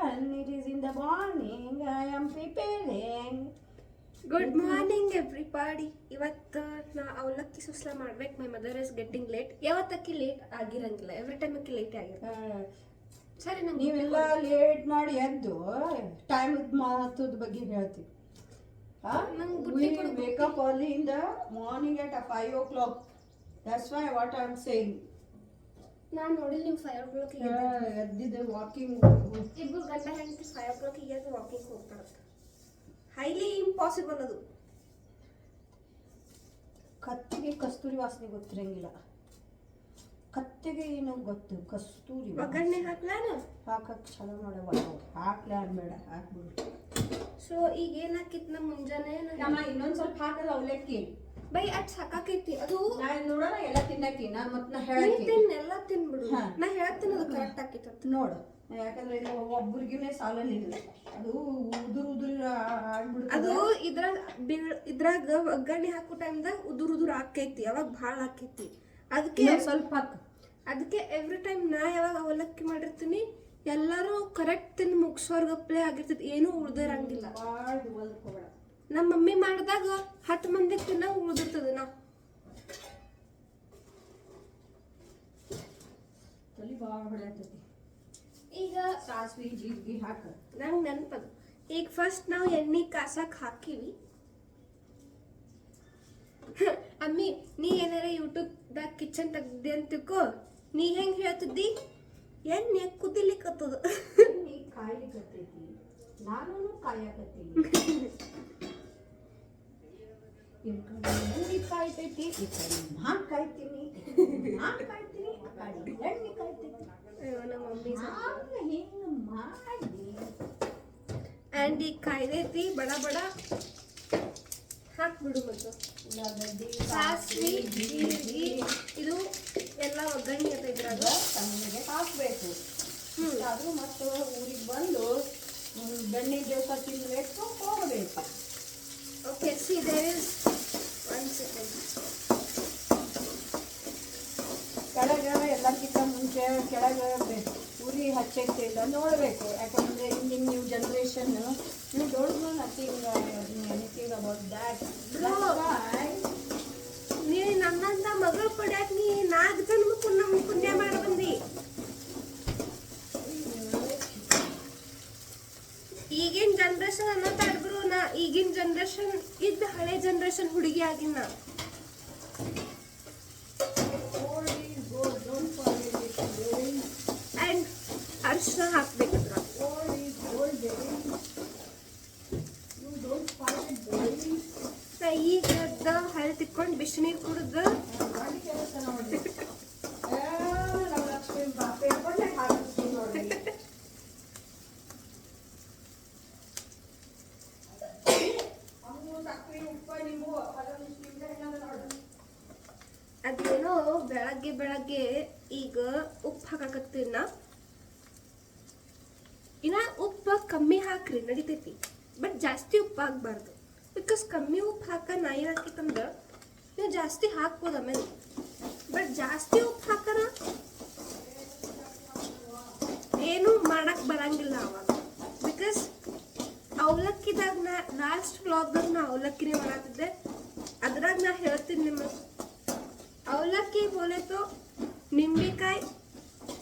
7. It is in the morning. I am preparing. Good morning everybody. ಇವತ್ತು ನಾ ಅವಲಕ್ಕಿ ಸುಸ್ಲ ಮಾಡ್ಬೇಕು. My mother is getting late. ಯಾವತ್ತಕ್ಕಿ ಲೇಟ್ ಆಗಿರಂಗಿಲ್ಲ, ಎವ್ರಿ ಟೈಮ್ ಅಕ್ಕಿ ಲೇಟ್ ಆಗಿರುತ್ತೆ. ಸರಿ, ನೀವೆಲ್ಲ ಲೇಟ್ ಮಾಡಿ ಎದ್ದು ಟೈಮ್ ಮಹತ್ವದ ಬಗ್ಗೆ ಹೇಳ್ತೀವಿ. Wake up early in the morning at 5 o'clock. That's why what I'm saying. ನಾನು ನೋಡಿ ನೀವು 5 o'clock ಎದ್ದಿದ್ದೆ ವಾಕಿಂಗ್. ಇಬ್ಬರು ಗಂಟೆ ಹೆಂಡತಿ 5 o'clock ಎದ್ದು ವಾಕಿಂಗ್ ಹೋಗ್ತಾರೆ. ಹೈಲಿ ಇಂಪಾಸಿಬಲ್ ಅದು. ಕತ್ತಿಗೆ ಕಸ್ತೂರಿ ವಾಸನೆ ಗೊತ್ತಿರಂಗಿಲ್ಲ. ಕತ್ತಿಗೆ ಏನೋ ಗೊತ್ತು, ಕಸ್ತೂರಿ ಒಗ್ಗರಣೆ ಹಾಕ್ಲಾನ ಹಾಕಕ್ಕೆ ಚಲೋ ಮಾಡವ. ಹಾಕ್ಲಾ ಬೇಡ, ಹಾಕ್ಬಿಡು. ಸೊ ಈಗ ಏನು ಹಾಕಿತ್ತು ನಮ್ಮ ಮುಂಜಾನೆ ಇನ್ನೊಂದು ಸ್ವಲ್ಪ ಹಾಕದ ಅವಲಕ್ಕಿ ಬೈ ಅಟ್ ಸಾಕಾಕೈತಿ. ಅದು ನಾನು ನೋಡೋಣ ಎಲ್ಲ ತಿನ್ನಕಿ. ನಾನು ಮತ್ತೆ ನಾ ಹೇಳಕ್ಕೆ ಎಲ್ಲ ತಿನ್ಬಿಡು. ನಾ ಹೇಳ್ತೀನಿ ಅದು ಕರೆಕ್ಟ್ ಆಕೈತಿ ಅಂತ ನೋಡು. ಯಾಕಂದ್ರೆ ಇಲ್ಲಿ ಒಬ್ಬರಿಗಿನೇ ಸಾಲಲಿಲ್ಲ. ಅದು ಉದುರು ಆಗ್ಬಿಡ್ತದೆ. ಅದು ಇದ್ರಾಗ ಒಗ್ಗರಣೆ ಹಾಕೋ ಟೈಮ್ದಾಗ ಉದುರು ಆಕೈತಿ, ಅವಾಗ ಭಾಳ ಆಕೈತಿ. ಅದಕ್ಕೆ ಸ್ವಲ್ಪ ಹಾಕು. ಅದಕ್ಕೆ ಎವ್ರಿ ಟೈಮ್ ನಾ ಯಾವಾಗ ಅವಲಕ್ಕಿ ಮಾಡಿರ್ತೀನಿ ಎಲ್ಲರೂ ಕರೆಕ್ಟ್ ತಿಂದು ಮುಗಿಸೋರ್ಗಪ್ಲೆ ಆಗಿರ್ತೈತಿ, ಏನೂ ಉಳ್ದಿರಂಗಿಲ್ಲ. ನಮ್ಮ ಮಮ್ಮಿ ಮಾಡಿದಾಗ 10 ಮಂದಿಗೆ ತಿನ್ನ ಉಳ್ದಿರ್ತದ. ನಾ ತಲೆ ಭಾಳ ಹೊಡೆಯತೈತಿ. ಈಗ ಸಾಸಿವೆ ಜೀರಿಗೆ ಹಾಕ. ನಂಗೆ ನೆನಪದು. ಈಗ ಫಸ್ಟ್ ನಾವು ಎಣ್ಣೆ ಕಾಸಕ್ಕೆ ಹಾಕಿವಿ. ಅಮ್ಮಿ, ನೀ ಏನಾರ ಯೂಟ್ಯೂಬ್ದಾಗ ಕಿಚನ್ ತೆಗ್ದಿ ಅಂತ ತಿಳ್ಕೊ. ನೀ ಹೆಂಗೆ ಹೇಳ್ತಿದ್ದಿ? ಎಣ್ಣೆ ಕುದಿಲಿಕ್ಕತ್ತದ. ನೀ ಕಾಯ್ಲಿಕ್ಕತ್ತೈತಿ, ನಾನು ಕಾಯಕತ್ತೀನಿ. ಎಣ್ಣೆ ಕಾಯ್ತೈತಿ, ಈ ಕಡೆ ನಾನು ಕಾಯ್ತೀನಿ, ನಾನು ಕಾಯ್ತೀನಿ, ಆ ಕಡೆ ಎಣ್ಣೆ ಕಾಯ್ತೈತಿ. ನಮ್ಮ ಮಮ್ಮಿ ಹಿಂಗೆ ಮಾಡಿ ಆ್ಯಂಡ್ ಈಗ ಕಾಯ್ದೈತಿ. ಬಡ ಬಡ ಹಾಕ್ಬಿಡು. ಮತ್ತು ಉಳ್ಳಾಗಡ್ಡಿ, ಸಾಸಿವೆ, ಜೀರಿಗೆ ಇದು ಎಲ್ಲ ಒಗ್ಗರಣೆ ಅಂತ ಇದ್ರಾಗ ತಣ್ಣಗೆ ಹಾಕಬೇಕು. ಆದರೂ ಮತ್ತು ಊರಿಗೆ ಬಂದು ಬೆಣ್ಣೆ ದಿವಸ ತಿನ್ನಬೇಕು, ಹೋಗಬೇಕು. Okay, see there is 1 second. ಕೆಳಗೆ ಎಲ್ಲಕ್ಕಿಂತ ಮುಂಚೆ ಕೆಳಗೆ ಉರಿ ಹಚ್ಚೈತಿಲ್ಲ ನೋಡಬೇಕು. ಯಾಕಂದರೆ ಹಿಂದಿನ ನ್ಯೂ ಜನ್ರೇಷನ್ ನೀವು don't know nothing about that. ನೀ ನನ್ನಂತ ಮಗಳು ಪಡ್ಯಾಕ ನೀ 4 ಜನ್ಮಕ್ಕೂ ನಮ್ಮ ಪುಣ್ಯ ಮಾಡಿ ಬಂದಿ. ಈಗಿನ ಜನ್ರೇಷನ್ ಅನ್ನೋತಾ ಇದ್ರು. ನಾ ಈಗಿನ ಜನ್ರೇಷನ್ ಇದ್ದ ಹಳೆ ಜನ್ರೇಷನ್ ಹುಡುಗಿ ಆಗಿನ. ಅಂಡ್ ಅರ್ಶಿನ ಹಾಕ್ಬೇಕಂದ್ರ ಈಗ ಹಳೆ ತಿಕ್ಕೊಂಡು ಬಿಸಿನೀರು ಕುಡಿದು ಅದೇನೋ ಬೆಳಗ್ಗೆ ಈಗ ಉಪ್ಪು ಹಾಕಾಕತ್ತೀನ. ಇನ್ನ ಉಪ್ಪು ಕಮ್ಮಿ ಹಾಕ್ರಿ ನಡಿತೈತಿ, ಬಟ್ ಜಾಸ್ತಿ ಉಪ್ಪು ಹಾಕ್ಬಾರ್ದು. ಬಿಕಾಸ್ ಕಮ್ಮಿ ಉಪ್ಪು ನಾ ಏನು ಹಾಕಿತ್ತಂದ್ರೆ ನೀವು ಜಾಸ್ತಿ ಹಾಕ್ಬೋದು ಆಮೇಲೆ. ಬಟ್ ಜಾಸ್ತಿ ಉಪ್ಪು ಹಾಕರ ಏನು ಮಾಡಕ್ ಬರಂಗಿಲ್ಲ ಅವಾಗ. ಬಿಕಾಸ್ ಅವಲಕ್ಕಿದಾಗ ನಾ ಲಾಸ್ಟ್ ವ್ಲಾಗ್ದಾಗ ನಾ ಅವಲಕ್ಕಿನೇ ಮಾಡತ್ತಿದ್ದೆ. ಅದ್ರಾಗ ನಾ ಹೇಳ್ತೀನಿ ನಿಮಗೆ, ಅವಲಕ್ಕಿ ಬೋಲೆತು ನಿಂಬೆಕಾಯಿ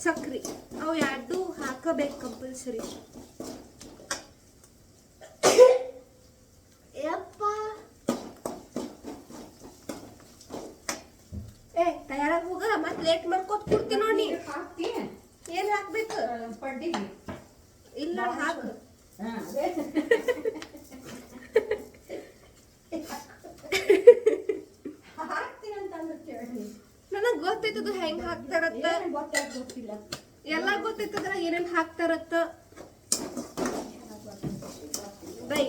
ಸಕ್ರೆ ಅವು ಎರಡು ಹಾಕಬೇಕು ಕಂಪಲ್ಸರಿ. ಯಪ್ಪ ತಯಾರಾಗಿ ಹೋಗ, ಮತ್ತೆ ಲೇಟ್ ಮಾಡ್ಕೋತ ಕೊಡ್ತೀನಿ ನೋಡಿ. ಹಾಕ್ತಿ ಏನು ಹಾಕ್ಬೇಕು? ಪಡ್ಡಿಗೆ ಇಲ್ಲ ಹಾಕು. ನನಗೆ ಗೊತ್ತೈತದ ಹೆಂಗ್ ಹಾಕ್ತಾರತ್ತ, ಗೊತ್ತಿಲ್ಲ. ಎಲ್ಲ ಗೊತ್ತೈತದ್ರ ಏನೇನ್ ಹಾಕ್ತಾರತ್ತ. ಬೈ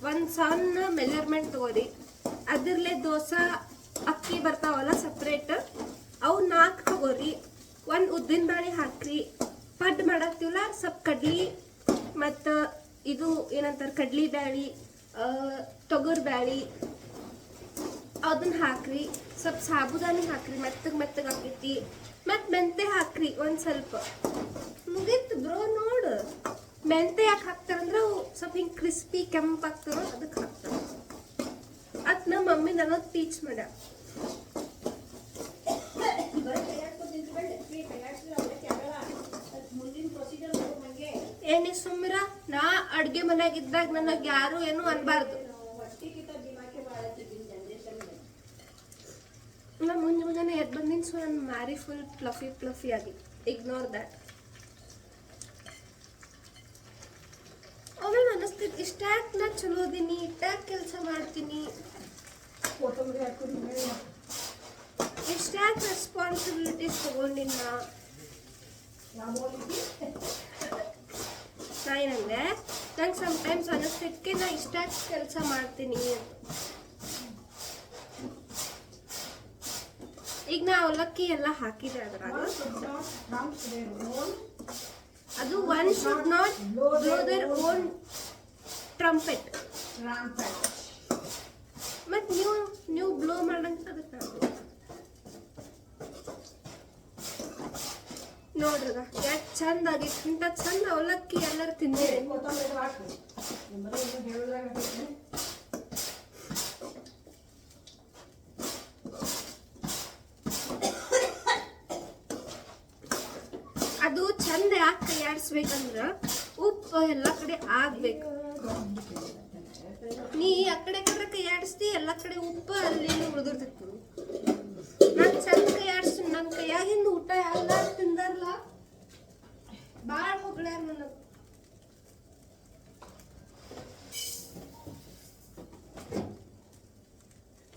ಒಂದ್ ಸಣ್ಣ ಮೆಜರ್ಮೆಂಟ್ ತಗೋರಿ. ಅದ್ರಲ್ಲೇ ದೋಸಾ ಅಕ್ಕಿ ಬರ್ತಾವಲ್ಲ ಸಪ್ರೇಟ್, ಅವು 4 ತಗೋರಿ. 1 ಉದ್ದಿನ ಬೇಳೆ ಹಾಕ್ರಿ. ಪಡ್ ಮಾಡತ್ತೀವಲ್ಲ ಸ್ವಲ್ಪ ಕಡ್ಲಿ ಮತ್ತು ಇದು ಏನಂತಾರೆ ಕಡ್ಲಿ ಬ್ಯಾಳಿ, ತೊಗರ್ ಬ್ಯಾಳಿ ಅದನ್ನ ಹಾಕ್ರಿ. ಸ್ವಲ್ಪ ಸಾಬುದಾನಿ ಹಾಕ್ರಿ, ಮೆತ್ತಗೆ ಆಕೈತಿ. ಮತ್ತು ಮೆಂತೆ ಹಾಕ್ರಿ ಒಂದು ಸ್ವಲ್ಪ. ಮುಗೀತು ಬ್ರೋ. ನೋಡು ಮೆಂತೆ ಯಾಕೆ ಹಾಕ್ತಾರಂದ್ರೆ ಅವು ಸ್ವಲ್ಪ ಹಿಂಗೆ ಕ್ರಿಸ್ಪಿ ಕೆಂಪಾಗ್ತಾರೋ ಅದಕ್ಕೆ ಹಾಕ್ತಾರೆ. ಅದು ನಮ್ಮ ಮಮ್ಮಿ ನನಗೆ ಟೀಚ್ ಮಾಡ್ಯಾರ. ಏನಿ ಸುಮ್ಮಿರ, ನಾ ಅಡ್ಗೆ ಮನ್ಯಾಗಿದ್ದಾಗ ನನಗೆ ಯಾರು ಏನು ಅನ್ಬಾರ್ದು. ನಾ ಮುಂಜಾನೆ ಎದ್ದು ಬಂದಿನ ಸೊ ನನ್ನ ಮ್ಯಾರಿ ಫುಲ್ ಫ್ಲಫಿ ಆಗಿ. Ignore that. ಒಮ್ಮೆ ಅನಿಸ್ತಿತ್ತು ಇಷ್ಟಾಕ್ ನಾ ಚಲೋ ಅದೀನಿ, ಇಟ್ಟಾಕ್ ಕೆಲಸ ಮಾಡ್ತೀನಿ, ಇಷ್ಟಾಕ್ ರೆಸ್ಪಾನ್ಸಿಬಿಲಿಟೀಸ್ ತಗೊಂಡಿನ. ನಾ ಏನಂದೆ, ನಂಗೆ ಸಮ್ಟೈಮ್ಸ್ ಅನಿಸ್ತಕ್ಕೆ ನಾ ಇಷ್ಟಾಕ್ ಕೆಲಸ ಮಾಡ್ತೀನಿ ಅಂತ. ಈಗ ನಾ ಅವಲಕ್ಕಿ ಎಲ್ಲ ಹಾಕಿದೆ ಅದ್ರಾಗ. ಅದು one should not blow their own trumpet. ಮತ್ತು ನೀವು ಬ್ಲೋ ಮಾಡಂತ ಅದಕ್ಕೆ ನೋಡ್ರಿ ಎಷ್ಟು ಚಂದ ಆಗಿತ್ತು. ಇಂಥ ಚಂದ ಅವಲಕ್ಕಿ ಎಲ್ಲರೂ ತಿಂದಿರಿ. ಅದು ಚಂದ ಯಾಕೆ ಕೈಯಾಡಿಸ್ಬೇಕಂದ್ರ ಉಪ್ಪು ಎಲ್ಲ ಕಡೆ ಆಗ್ಬೇಕು. ನೀ ಆ ಕಡೆ ಕೈಯಾಡಿಸ್ತಿ, ಎಲ್ಲ ಕಡೆ ಉಪ್ಪು ಅಲ್ಲಿ ಉಳಿದಿರ್ತೈತಿ. ನಾನು ಚಂದ ಕೈಯಾಡಿಸ್ತೀನಿ. ನನ್ನ ಕೈಯಾಗಿಂದ ಊಟ ಎಲ್ಲ ತಿಂದಾರಲ್ಲ ಭಾಳ ಹೊಗ್ಳ್ಯಾರ ನನಗೆ.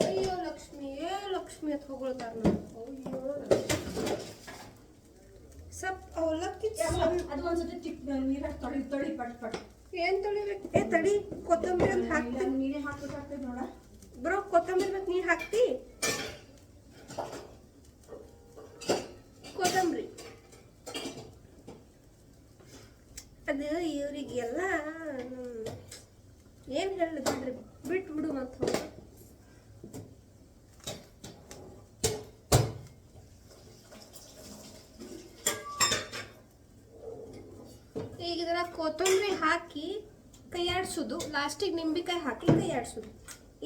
ಅಯ್ಯೋ ಲಕ್ಷ್ಮಿ ಅಂತ ಹೊಗಳ್ತಾರ ನನಗೆ. ಸ್ವಲ್ಪ ಅವಲಕ್ಕಿ ಅದು ಒಂದ್ಸತಿ ನೀರಾಗ ತೊಳಿ ಪಟ್ ಏನ್ ತೊಳಿಬೇಕು? ತಡಿ, ಕೊತ್ತಂಬರಿ ಅಂತ ಹಾಕ್ತೀನಿ. ನೀರೇ ಹಾಕ್ಬೇಕಾಗ್ತದೆ ನೋಡ ಬ್ರೋ. ಕೊತ್ತಂಬರಿ ಮತ್ತೆ ನೀರು ಹಾಕ್ತಿ? ಕೊತ್ತಂಬರಿ ಅದು ಇವರಿಗೆಲ್ಲ ಏನು ಹೇಳಿದ್ರೆ ಬಿಟ್ಬಿಡು ಮತ್ತು ಹೋಗ. ಈಗ ಇದರ ಕೊತ್ತಂಬರಿ ಹಾಕಿ ಕೈಯಾಡ್ಸೋದು, ಲಾಸ್ಟಿಗೆ ನಿಂಬೆಕಾಯಿ ಹಾಕಿ ಕೈಯಾಡ್ಸೋದು.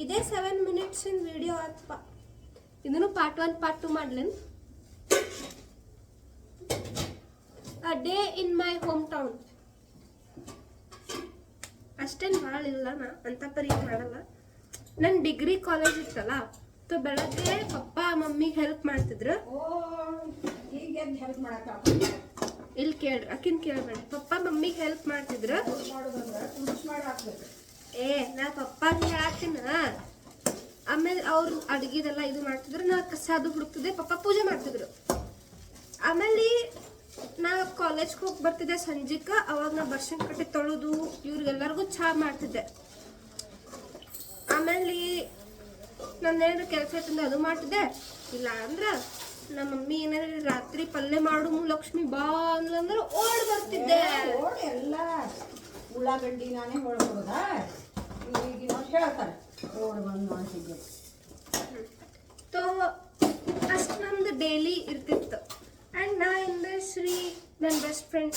ಇದೇ 7 minutes ವಿಡಿಯೋ ಆತ್ಪ. ಇದನ್ನು ಪಾರ್ಟ್ 1 ಪಾರ್ಟ್ 2 ಮಾಡ್ಲೇನು? A day in my home town. ಅಷ್ಟೇನು ಭಾಳ ಇಲ್ಲ, ನಾ ಅಂತ ಪರಿ ಮಾಡಲ್ಲ. ನನ್ನ ಡಿಗ್ರಿ ಕಾಲೇಜ್ ಇತ್ತಲ್ಲ, ಸೊ ಬೆಳಗ್ಗೆ ಪಪ್ಪ ಮಮ್ಮಿಗೆ ಹೆಲ್ಪ್ ಮಾಡ್ತಿದ್ರು. ಹೆಲ್ಪ್ ಮಾಡಕ್ಕ ಇಲ್ಲಿ ಕೇಳ್ರಿ, ಅಕ್ಕಿನ ಕೇಳ್ಬೇಡಿ. ಪಪ್ಪ ಮಮ್ಮಿಗೆ ಹೆಲ್ಪ್ ಮಾಡ್ತಿದ್ರು. ನಾ ಪಪ್ಪಾಗೆ ಹೇಳಾಕ್ತೀನ. ಆಮೇಲೆ ಅವ್ರು ಅಡುಗೆದೆಲ್ಲ ಇದು ಮಾಡ್ತಿದ್ರು, ನಾ ಕಸ ಅದು ಹುಡುಕ್ತಿದ್ದೆ, ಪಪ್ಪ ಪೂಜೆ ಮಾಡ್ತಿದ್ರು. ಆಮೇಲೆ ನಾ ಕಾಲೇಜ್ಗೆ ಹೋಗಿ ಬರ್ತಿದ್ದೆ ಸಂಜೆಗೆ. ಅವಾಗ ನಾ ಬರ್ಷನ್ ಕಟ್ಟಿ ತೊಳೆದು ಇವ್ರಿಗೆಲ್ಲರಿಗೂ ಚಹಾ ಮಾಡ್ತಿದ್ದೆ. ಆಮೇಲೆ ನಂದೇನಾದ್ರು ಕೆಲಸ ಇತ್ತಂದ್ರೆ ಅದು ಮಾಡ್ತಿದ್ದೆ. ಇಲ್ಲ ಅಂದ್ರೆ ನಮ್ಮ ಮಮ್ಮಿ ಏನಾದ್ರು ರಾತ್ರಿ ಪಲ್ಯ ಮಾಡು ಲಕ್ಷ್ಮಿ ಬಾ ಅಂದ್ರೆ ಓಡ್ ಬರ್ತಿದ್ದೆ. ಎಲ್ಲ ಉಳ್ಳಾಗಡ್ಡಿ ನಾನೇ ಹೊಡ್ಬೋದ ಈಗ ಹೇಳ್ತಾರೆ ಓಡ್ ಬಂದು ಮಾಡ್ತಿದ್ದೆ. ತೋ ಅಷ್ಟು ನಮ್ದು ಡೈಲಿ ಇರ್ತಿತ್ತು. ಆ್ಯಂಡ್ ನಾ ಇಂದ ಶ್ರೀ ನನ್ನ ಬೆಸ್ಟ್ ಫ್ರೆಂಡ್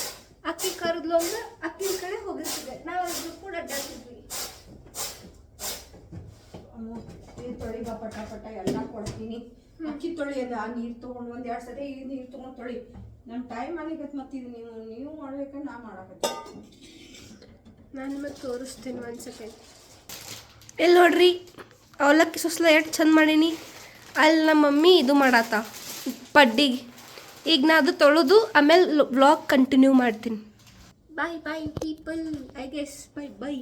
ಅಕ್ಕಿ ಕರೆದ್ಲು ಅಂದ್ರೆ ಅಕ್ಕಿನ ಕಡೆ ಹೋಗಿರ್ತಿದ್ದೆ. ನಾವಿಬ್ರು ಕೂಡ ಅಡ್ಡಾಡ್ತಿದ್ವಿ. ನೀರು ತೊಳಿ ಬಾ ಪಟ ಎಲ್ಲ ಕೊಡ್ತೀನಿ. ಅಕ್ಕಿ ತೊಳಿ ಅದ ನೀರು ತೊಗೊಂಡು 1-2 ಸತಿ ಈ ನೀರು ತೊಗೊಂಡು ತೊಳಿ. ನನ್ನ ಟೈಮ್ ಆಗಿತ್ತು. ಮತ್ತು ಇದು ನೀವು ಮಾಡ್ಬೇಕಂದ್ರೆ ನಾ ಮಾಡಕತ್ತೀನಿ. ನಾನು ನಿಮಗೆ ತೋರಿಸ್ತೀನಿ 1 ಸೆಕೆಂಡ್. ಇಲ್ಲಿ ನೋಡ್ರಿ, ಅವಲಕ್ಕಿ ಸುಸ್ಲ ಎಷ್ಟು ಚಂದ ಮಾಡೀನಿ. ಅಲ್ಲಿ ನಮ್ಮ ಮಮ್ಮಿ ಇದು ಮಾಡಾತ ಪಡ್ಡಿಗೆ. ಈಗ ನಾ ಅದು ತೊಳೆದು ಆಮೇಲೆ ವ್ಲಾಗ್ ಕಂಟಿನ್ಯೂ ಮಾಡ್ತೀನಿ. ಬಾಯ್ ಪೀಪಲ್, ಐ ಗೆಸ್ ಬೈ.